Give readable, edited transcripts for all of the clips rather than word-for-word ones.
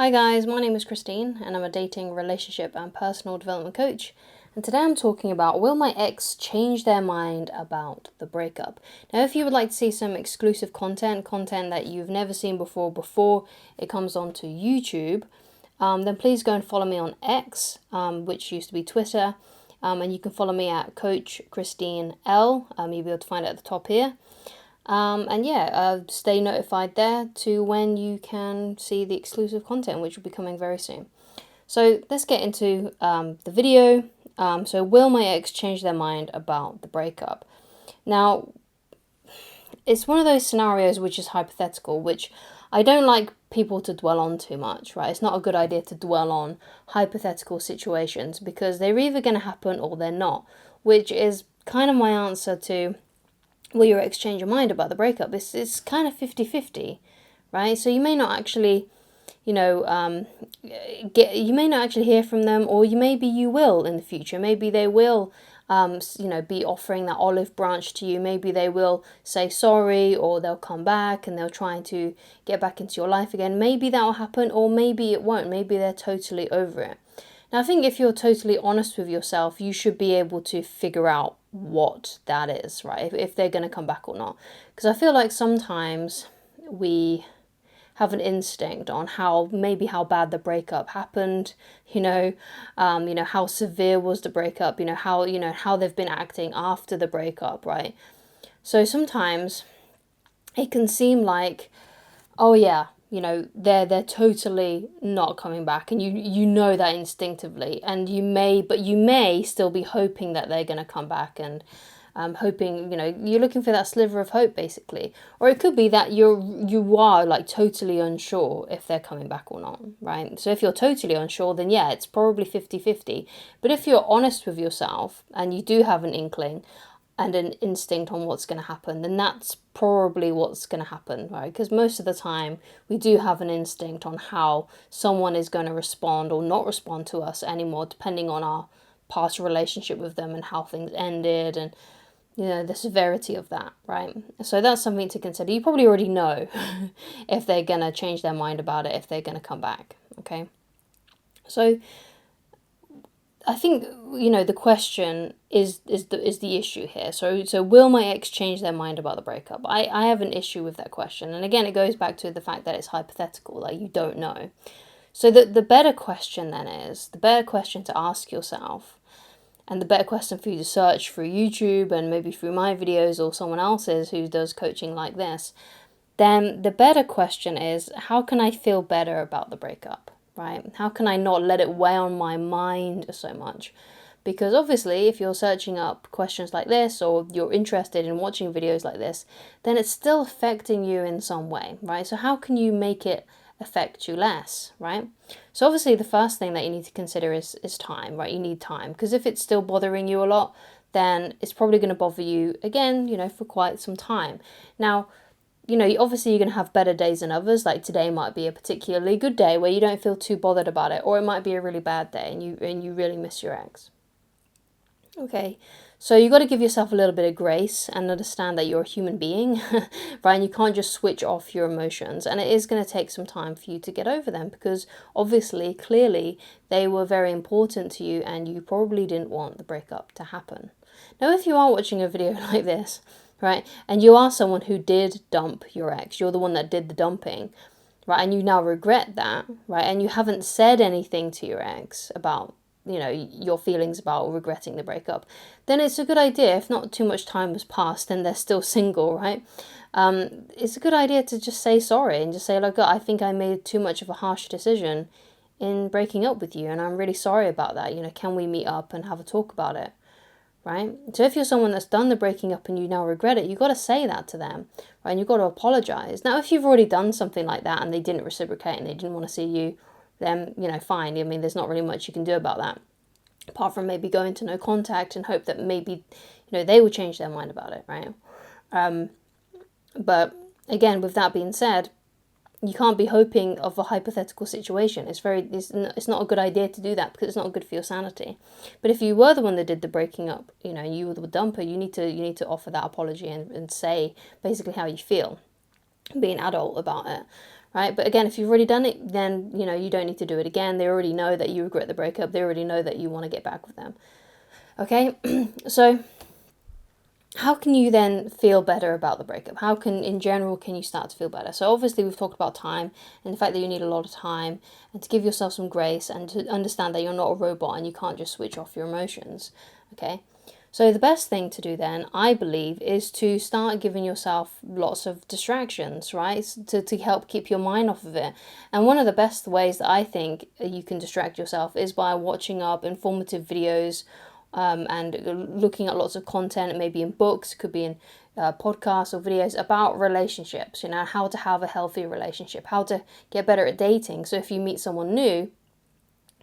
Hi guys, my name is Christine and I'm a dating, relationship and personal development coach. And today I'm talking about, will my ex change their mind about the breakup? Now, if you would like to see some exclusive content that you've never seen before it comes onto YouTube, then please go and follow me on X, which used to be Twitter. And you can follow me at CoachChristineL. You'll be able to find it at the top here. Stay notified there to when you can see the exclusive content, which will be coming very soon. So let's get into the video. So will my ex change their mind about the breakup? Now, it's one of those scenarios which is hypothetical, which I don't like people to dwell on too much, right? It's not a good idea to dwell on hypothetical situations because they're either going to happen or they're not, which is kind of my answer to, will your ex change your mind about the breakup? It's kind of 50-50, right? So you may not actually, you may not actually hear from them, or maybe you will in the future. Maybe they will, be offering that olive branch to you. Maybe they will say sorry, or they'll come back and they'll try to get back into your life again. Maybe that will happen, or maybe it won't. Maybe they're totally over it. Now, I think if you're totally honest with yourself, you should be able to figure out what that is, right? If they're going to come back or not. Because I feel like sometimes we have an instinct on how bad the breakup happened, how severe was the breakup, how they've been acting after the breakup, right? So sometimes it can seem like, oh yeah, they're totally not coming back, and you know that instinctively, and you may still be hoping that they're going to come back, and hoping, you're looking for that sliver of hope basically. Or it could be that you are like totally unsure if they're coming back or not, right? So if you're totally unsure, then yeah, it's probably 50-50. But if you're honest with yourself and you do have an inkling and an instinct on what's going to happen, then that's probably what's going to happen, right? Because most of the time we do have an instinct on how someone is going to respond or not respond to us anymore, depending on our past relationship with them and how things ended, and the severity of that, right? So that's something to consider. You probably already know if they're going to change their mind about it, if they're going to come back, okay? So I think, the question is the issue here. So will my ex change their mind about the breakup? I have an issue with that question. And again, it goes back to the fact that it's hypothetical, like you don't know. So the better question then is, the better question to ask yourself, and the better question for you to search through YouTube and maybe through my videos or someone else's who does coaching like this, then the better question is, how can I feel better about the breakup? Right? How can I not let it weigh on my mind so much? Because obviously, if you're searching up questions like this, or you're interested in watching videos like this, then it's still affecting you in some way, right? So how can you make it affect you less, right? So obviously, the first thing that you need to consider is time, right? You need time, because if it's still bothering you a lot, then it's probably going to bother you again, for quite some time. Now, obviously you're going to have better days than others. Like today might be a particularly good day where you don't feel too bothered about it, or it might be a really bad day and you really miss your ex. Okay, so you got to give yourself a little bit of grace and understand that you're a human being, right? And you can't just switch off your emotions, and it is going to take some time for you to get over them, because obviously, clearly, they were very important to you and you probably didn't want the breakup to happen. Now, if you are watching a video like this, right, and you are someone who did dump your ex, you're the one that did the dumping, right, and you now regret that, right, and you haven't said anything to your ex about, your feelings about regretting the breakup, then it's a good idea, if not too much time has passed and they're still single, right, it's a good idea to just say sorry and just say, look, I think I made too much of a harsh decision in breaking up with you, and I'm really sorry about that, can we meet up and have a talk about it? Right? So if you're someone that's done the breaking up and you now regret it, you've got to say that to them, right? And you've got to apologize. Now, if you've already done something like that and they didn't reciprocate and they didn't want to see you, then, fine. I mean, there's not really much you can do about that, apart from maybe going to no contact and hope that maybe, they will change their mind about it, right? But again, with that being said, you can't be hoping of a hypothetical situation. It's not a good idea to do that, because it's not good for your sanity. But if you were the one that did the breaking up, you were the dumper, you need to offer that apology and say basically how you feel, be an adult about it, right? But again, if you've already done it, then, you don't need to do it again. They already know that you regret the breakup. They already know that you want to get back with them. Okay, so how can you then feel better about the breakup? How in general, can you start to feel better? So obviously we've talked about time and the fact that you need a lot of time and to give yourself some grace and to understand that you're not a robot and you can't just switch off your emotions, okay? So the best thing to do then, I believe, is to start giving yourself lots of distractions, right? To help keep your mind off of it. And one of the best ways that I think you can distract yourself is by watching up informative videos, and looking at lots of content, maybe in books, could be in podcasts or videos about relationships, how to have a healthy relationship, how to get better at dating. So if you meet someone new,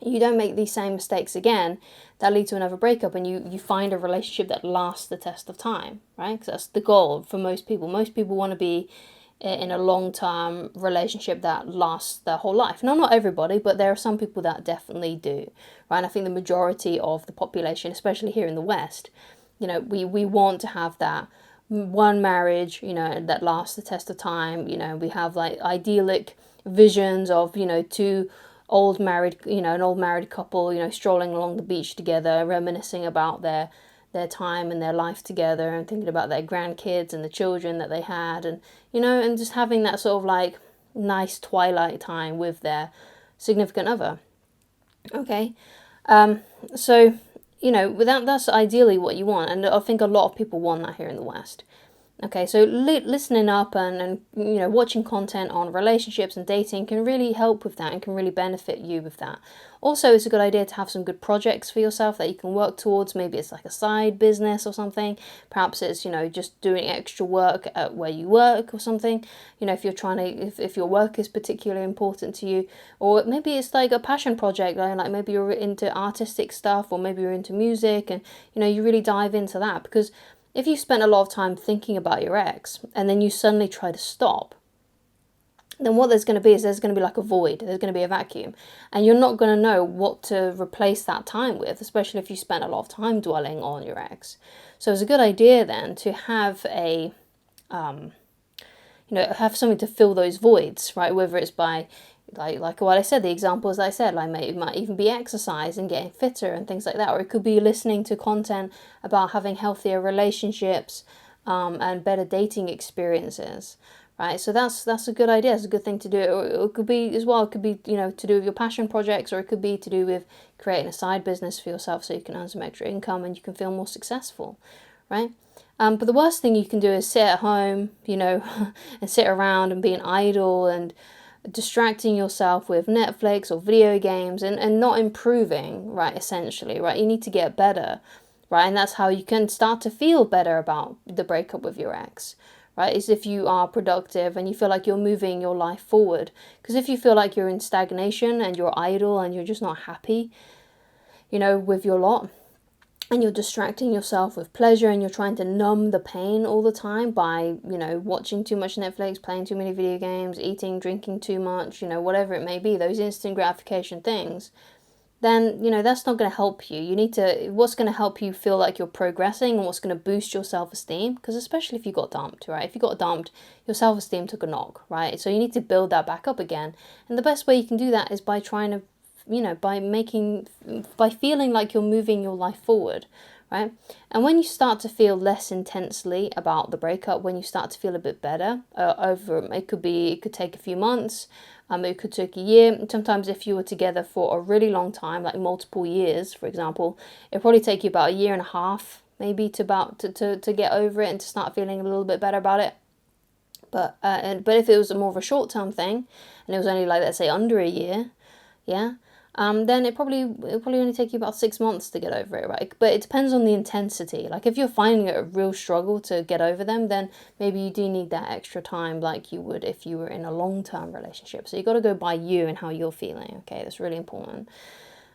you don't make these same mistakes again that lead to another breakup, and you find a relationship that lasts the test of time, right? Because that's the goal for most people. Most people want to be in a long-term relationship that lasts their whole life. Now, not everybody, but there are some people that definitely do, right? And I think the majority of the population, especially here in the West, we want to have that one marriage, that lasts the test of time. We have like idyllic visions of, two old married, an old married couple, strolling along the beach together, reminiscing about their time and their life together and thinking about their grandkids and the children that they had, and and just having that sort of like nice twilight time with their significant other. Okay, so that's ideally what you want, and I think a lot of people want that here in the West. Okay, so listening up and watching content on relationships and dating can really help with that and can really benefit you with that. Also, it's a good idea to have some good projects for yourself that you can work towards. Maybe it's like a side business or something. Perhaps it's just doing extra work at where you work or something. If you're trying to, if your work is particularly important to you, or maybe it's like a passion project, like maybe you're into artistic stuff, or maybe you're into music, and you really dive into that. Because if you spent a lot of time thinking about your ex and then you suddenly try to stop, then what there's going to be is there's going to be like a void, there's going to be a vacuum, and you're not going to know what to replace that time with, especially if you spent a lot of time dwelling on your ex. So it's a good idea then to have have something to fill those voids, right? Whether it's by like what I said, the examples I said, like it might even be exercise and getting fitter and things like that, or it could be listening to content about having healthier relationships, and better dating experiences, right? So that's a good idea. It's a good thing to do. Or it could be as well. It could be to do with your passion projects, or it could be to do with creating a side business for yourself so you can earn some extra income and you can feel more successful, right? But the worst thing you can do is sit at home, and sit around and being idle and distracting yourself with Netflix or video games and not improving, right? Essentially, right? You need to get better, right? And that's how you can start to feel better about the breakup with your ex, right? Is if you are productive and you feel like you're moving your life forward. Because if you feel like you're in stagnation and you're idle and you're just not happy, with your lot, and you're distracting yourself with pleasure and you're trying to numb the pain all the time by, watching too much Netflix, playing too many video games, eating, drinking too much, whatever it may be, those instant gratification things, then, that's not going to help you. What's going to help you feel like you're progressing and what's going to boost your self-esteem, because especially if you got dumped, right? If you got dumped, your self-esteem took a knock, right? So you need to build that back up again. And the best way you can do that is by trying to by feeling like you're moving your life forward, right? And when you start to feel less intensely about the breakup, when you start to feel a bit better, it could take a few months, it could take a year. Sometimes if you were together for a really long time, like multiple years, for example, it'll probably take you about a year and a half, maybe to get over it and to start feeling a little bit better about it. But if it was more of a short-term thing, and it was only like, let's say, under a year, yeah, then it'll probably only take you about 6 months to get over it, right? But it depends on the intensity. Like if you're finding it a real struggle to get over them, then maybe you do need that extra time like you would if you were in a long-term relationship. So you got to go by you and how you're feeling, okay? That's really important.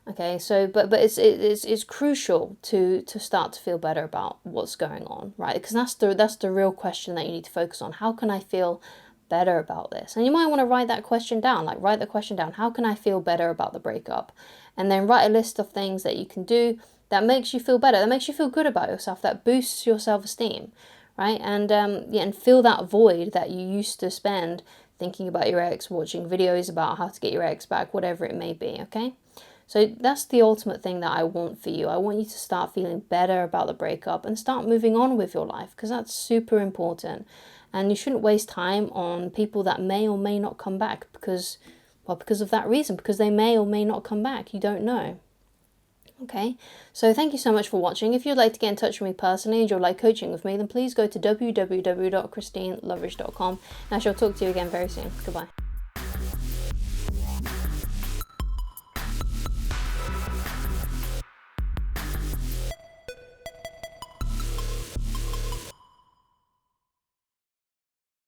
Okay, so but it's crucial to start to feel better about what's going on, right? Because that's the real question that you need to focus on. How can I feel better about this? And you might want to write that question down, write the question down. How can I feel better about the breakup? And then write a list of things that you can do that makes you feel better, that makes you feel good about yourself, that boosts your self-esteem, right? And and fill that void that you used to spend thinking about your ex, watching videos about how to get your ex back, whatever it may be, okay? So that's the ultimate thing that I want for you. I want you to start feeling better about the breakup and start moving on with your life, because that's super important. And you shouldn't waste time on people that may or may not come back because of that reason, because they may or may not come back. You don't know. Okay, so thank you so much for watching. If you'd like to get in touch with me personally and you'd like coaching with me, then please go to www.ChristineLoveridge.com, and I shall talk to you again very soon. Goodbye.